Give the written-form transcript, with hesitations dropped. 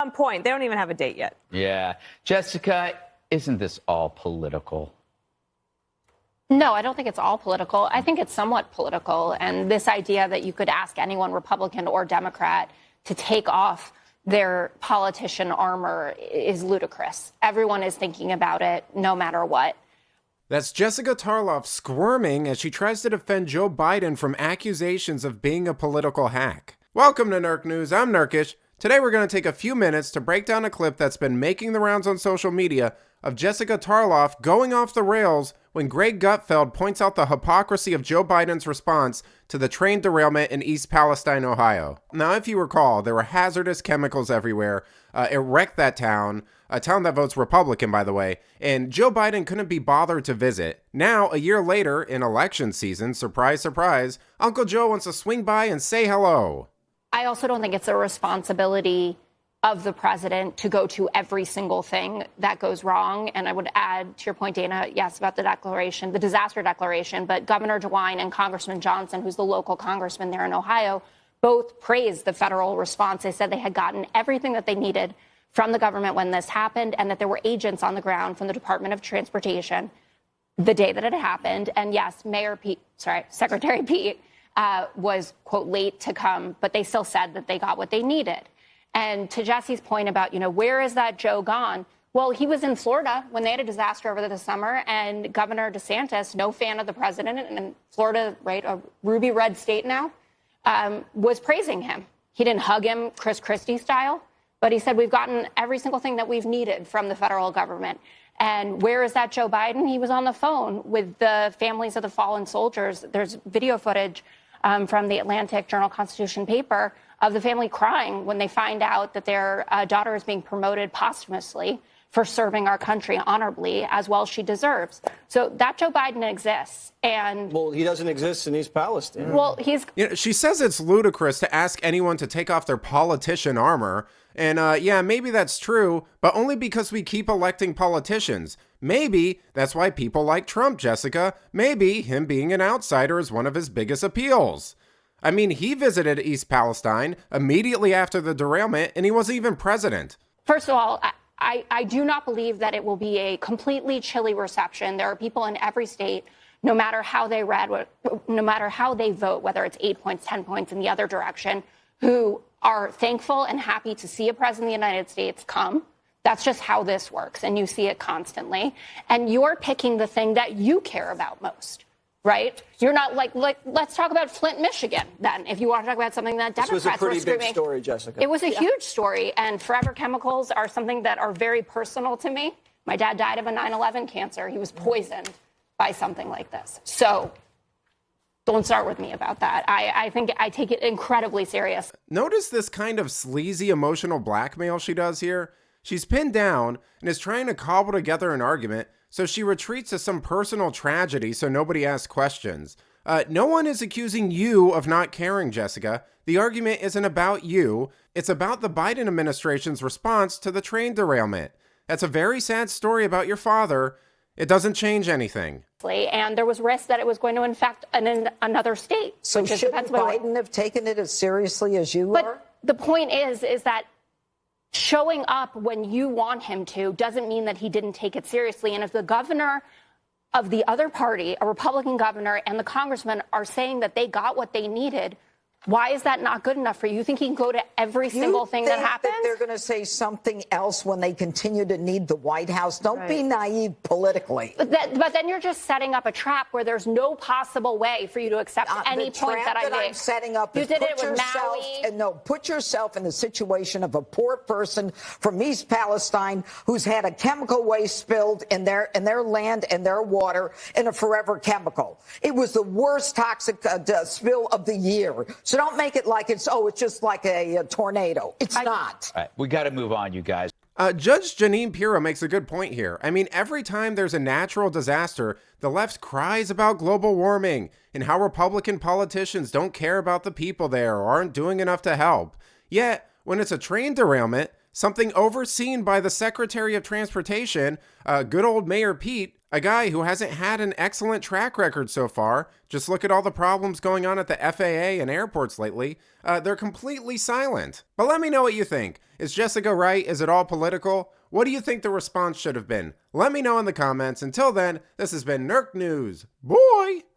on point. They don't even have a date yet. Yeah. Jessica, isn't this all political? No, I don't think it's all political. I think it's somewhat political. And this idea that you could ask anyone, Republican or Democrat, to take off their politician armor is ludicrous. Everyone is thinking about it no matter what. That's Jessica Tarlov squirming as she tries to defend Joe Biden from accusations of being a political hack. Welcome to Nerk News. I'm Nerkish. Today we're going to take a few minutes to break down a clip that's been making the rounds on social media of Jessica Tarlov going off the rails when Greg Gutfeld points out the hypocrisy of Joe Biden's response to the train derailment in East Palestine, Ohio. Now, if you recall, there were hazardous chemicals everywhere. It wrecked that town, a town that votes Republican, by the way, and Joe Biden couldn't be bothered to visit. Now, a year later, in election season, surprise, surprise, Uncle Joe wants to swing by and say hello. I also don't think it's a responsibility of the president to go to every single thing that goes wrong. And I would add to your point, Dana, yes, about the declaration, the disaster declaration, but Governor DeWine and Congressman Johnson, who's the local congressman there in Ohio, both praised the federal response. They said they had gotten everything that they needed from the government when this happened, and that there were agents on the ground from the Department of Transportation the day that it happened. And yes, Secretary Pete was, quote, late to come, but they still said that they got what they needed. And to Jesse's point about, where is that Joe gone? Well, he was in Florida when they had a disaster over the summer, and Governor DeSantis, no fan of the president, and Florida, right, a ruby red state now, was praising him. He didn't hug him Chris Christie style, but he said, we've gotten every single thing that we've needed from the federal government. And where is that Joe Biden? He was on the phone with the families of the fallen soldiers. There's video footage from the Atlantic Journal-Constitution paper of the family crying when they find out that their daughter is being promoted posthumously for serving our country honorably as well as she deserves. So that Joe Biden exists. And well, he doesn't exist in East Palestine. Well, she says it's ludicrous to ask anyone to take off their politician armor. And yeah, maybe that's true, but only because we keep electing politicians. Maybe that's why people like Trump, Jessica. Maybe him being an outsider is one of his biggest appeals. I mean, he visited East Palestine immediately after the derailment, and he wasn't even president. First of all, I do not believe that it will be a completely chilly reception. There are people in every state, no matter how they no matter how they vote, whether it's 8 points, 10 points in the other direction, who are thankful and happy to see a president of the United States come. That's just how this works, and you see it constantly. And you're picking the thing that you care about most. Right? You're not like, let's talk about Flint, Michigan, then, if you want to talk about something that Democrats were screaming. This was a pretty big story, Jessica. It was a huge story, and forever chemicals are something that are very personal to me. My dad died of a 9/11 cancer. He was poisoned by something like this. So don't start with me about that. I think I take it incredibly serious. Notice this kind of sleazy emotional blackmail she does here? She's pinned down and is trying to cobble together an argument, so she retreats to some personal tragedy so nobody asks questions. No one is accusing you of not caring, Jessica. The argument isn't about you. It's about the Biden administration's response to the train derailment. That's a very sad story about your father. It doesn't change anything. And there was risk that it was going to infect another state. So should Biden have taken it as seriously as you are? But the point is that showing up when you want him to doesn't mean that he didn't take it seriously. And if the governor of the other party, a Republican governor, and the congressman are saying that they got what they needed, why is that not good enough for you? You think he can go to every single thing that happens? That they're going to say something else when they continue to need the White House? Don't be naive politically. But then you're just setting up a trap where there's no possible way for you to accept any point that I made. I'm setting up you is did it with Maui. Put yourself in the situation of a poor person from East Palestine who's had a chemical waste spilled in their land and their water in a forever chemical. It was the worst toxic spill of the year. So don't make it like it's just like a tornado. It's not. All right, we got to move on, you guys. Judge Janine Pirro makes a good point here. I mean, every time there's a natural disaster, the left cries about global warming and how Republican politicians don't care about the people there or aren't doing enough to help. Yet, when it's a train derailment, something overseen by the Secretary of Transportation, good old Mayor Pete, a guy who hasn't had an excellent track record so far. Just look at all the problems going on at the FAA and airports lately. They're completely silent. But let me know what you think. Is Jessica right? Is it all political? What do you think the response should have been? Let me know in the comments. Until then, this has been Nerk News. Boy!